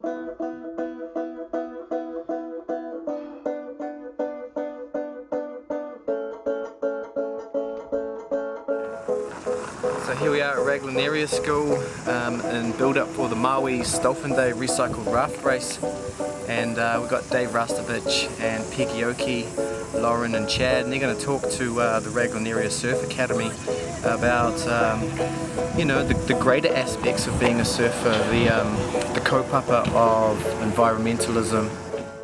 So here we are at Raglan Area School in build-up for the Maui's Dolphin Day recycled raft race, and we've got Dave Rastovich and Peggy, Lauren and Chad, and they're going to talk to the Raglan Area Surf Academy about you know, the greater aspects of being a surfer, the kaupapa of environmentalism.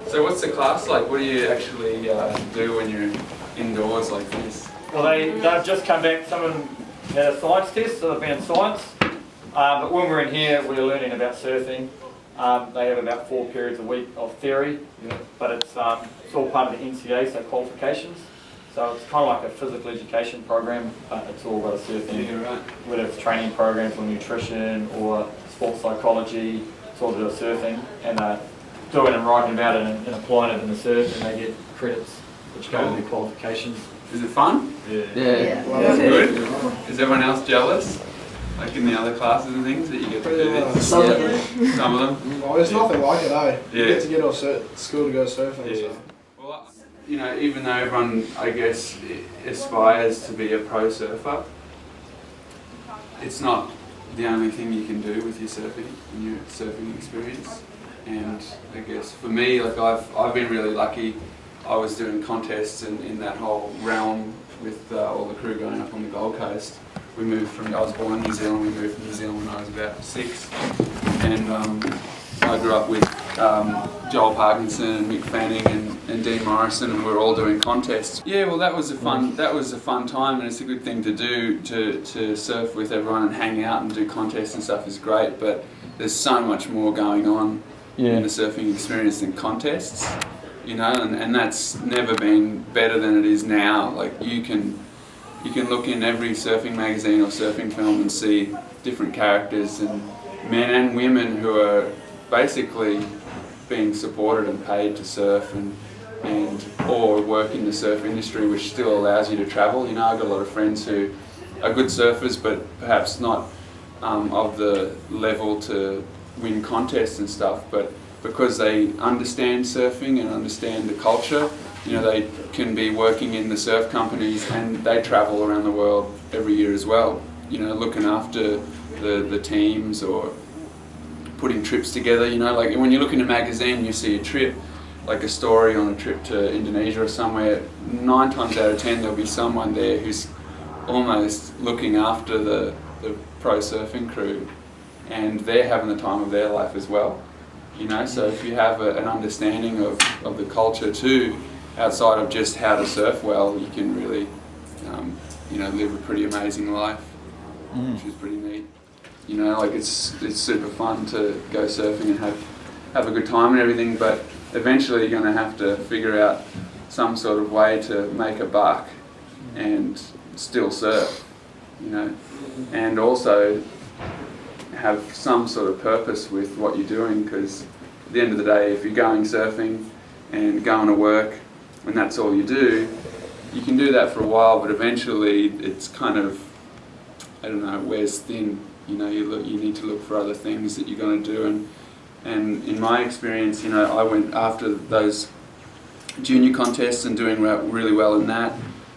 So what's the class like? What do you actually do when you're indoors like this? Well, they've just come back. Some of them had a science test, so they've been in science. But when we're in here, we're learning about surfing. They have about 4 periods a week of theory, but it's all part of the NCA, so qualifications. So it's kind of like a physical education program, but it's all about surfing. Yeah, right. Whether it's training programs for nutrition or sports psychology, it's all to do with surfing. And doing and writing about it and applying it in the surf, and they get credits which go with their qualifications. Is it fun? Yeah. That's good. Is everyone else jealous? Like in the other classes and things that you get to do this? Some of them. Some of them? Well, there's nothing like it, eh? Yeah. You get to get off school to go surfing. Yeah. So. Well, you know, even though everyone, I guess, aspires to be a pro surfer, it's not the only thing you can do with your surfing experience. And I guess for me, like I've been really lucky. I was doing contests in that whole realm with all the crew going up on the Gold Coast. I was born in New Zealand, we moved from New Zealand when I was about 6. And I grew up with Joel Parkinson and Mick Fanning and Dean Morrison, and we were all doing contests. Yeah, well that was a fun time, and it's a good thing to do, to surf with everyone and hang out and do contests and stuff is great, but there's so much more going on in the surfing experience than contests. You know, and that's never been better than it is now. Like you can look in every surfing magazine or surfing film and see different characters and men and women who are basically being supported and paid to surf and or work in the surf industry, which still allows you to travel. You know, I've got a lot of friends who are good surfers, but perhaps not of the level to win contests and stuff, but because they understand surfing and understand the culture, you know, they can be working in the surf companies and they travel around the world every year as well, you know, looking after the teams or putting trips together. You know, like when you look in a magazine, you see a trip, like a story on a trip to Indonesia or somewhere, 9 times out of 10 there'll be someone there who's almost looking after the pro surfing crew, and they're having the time of their life as well. You know, so if you have an understanding of the culture too, outside of just how to surf well, you can really, you know, live a pretty amazing life, which is pretty neat. You know, like it's super fun to go surfing and have a good time and everything, but eventually you're going to have to figure out some sort of way to make a buck and still surf, you know, and also have some sort of purpose with what you're doing, because at the end of the day, if you're going surfing and going to work and that's all you do, you can do that for a while, but eventually it's kind of, I don't know, wears thin. You know, you need to look for other things that you're going to do, and in my experience, you know, I went after those junior contests and doing really well in that.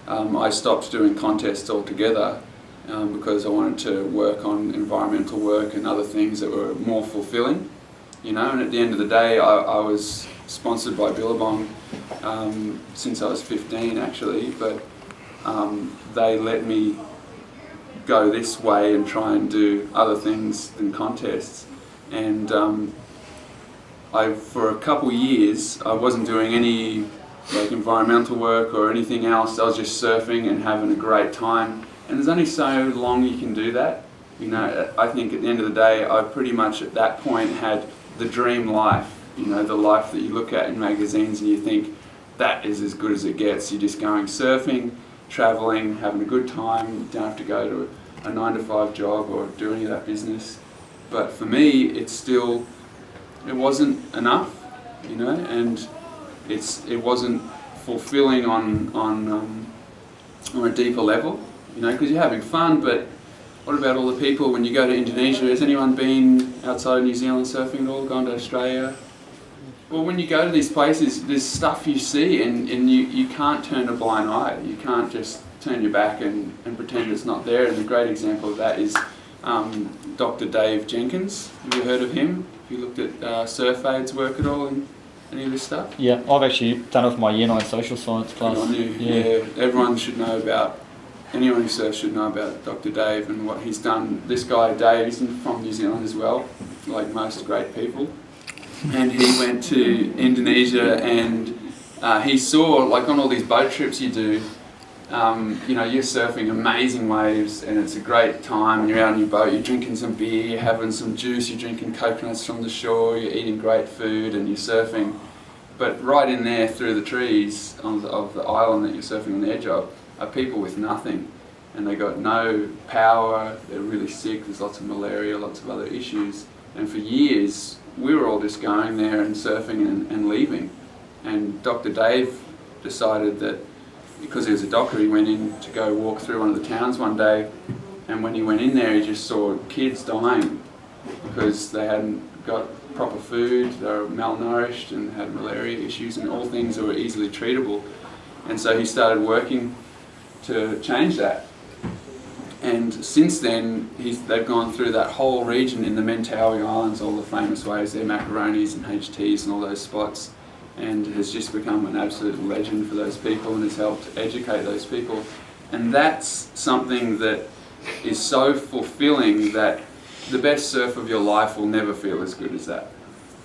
I stopped doing contests altogether. Because I wanted to work on environmental work and other things that were more fulfilling, you know. And at the end of the day, I was sponsored by Billabong since I was 15 actually, but they let me go this way and try and do other things than contests. And for a couple years, I wasn't doing any like environmental work or anything else. I was just surfing and having a great time. And there's only so long you can do that. You know, I think at the end of the day, I pretty much at that point had the dream life. You know, the life that you look at in magazines and you think, that is as good as it gets. You're just going surfing, traveling, having a good time. You don't have to go to a 9-to-5 job or do any of that business. But for me, it wasn't enough, you know, and it wasn't fulfilling on a deeper level. You know, because you're having fun, but what about all the people when you go to Indonesia? Has anyone been outside of New Zealand surfing at all, gone to Australia? Well, when you go to these places, there's stuff you see and you can't turn a blind eye. You can't just turn your back and pretend it's not there. And a great example of that is Dr. Dave Jenkins. Have you heard of him? Have you looked at SurfAid's work at all and any of this stuff? Yeah, I've actually done it with my Year 9 social science class. Good on you. Yeah, everyone should know about, anyone who surfs should know about Dr. Dave and what he's done. This guy, Dave, he's from New Zealand as well, like most great people. And he went to Indonesia and he saw, like on all these boat trips you do, you know, you're surfing amazing waves and it's a great time. You're out on your boat, you're drinking some beer, you're having some juice, you're drinking coconuts from the shore, you're eating great food and you're surfing. But right in there through the trees of the island that you're surfing on the edge of are people with nothing. And they got no power, they're really sick, there's lots of malaria, lots of other issues. And for years, we were all just going there and surfing and leaving. And Dr. Dave decided that, because he was a doctor, he went in to go walk through one of the towns one day, and when he went in there he just saw kids dying because they hadn't got proper food, they were malnourished and had malaria issues and all things that were easily treatable. And so he started working to change that. And since then, they've gone through that whole region in the Mentawai Islands, all the famous waves, their macaronis and HTs and all those spots, and has just become an absolute legend for those people and has helped educate those people. And that's something that is so fulfilling that the best surf of your life will never feel as good as that.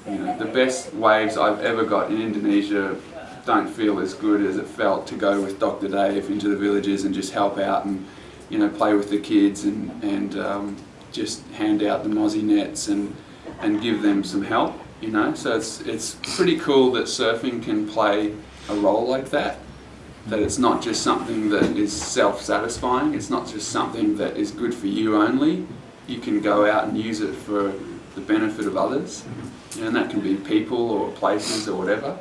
You know, the best waves I've ever got in Indonesia don't feel as good as it felt to go with Dr. Dave into the villages and just help out and, you know, play with the kids and just hand out the mozzie nets and give them some help, you know. So it's pretty cool that surfing can play a role like that, that it's not just something that is self-satisfying, it's not just something that is good for you only. You can go out and use it for the benefit of others, and that can be people or places or whatever.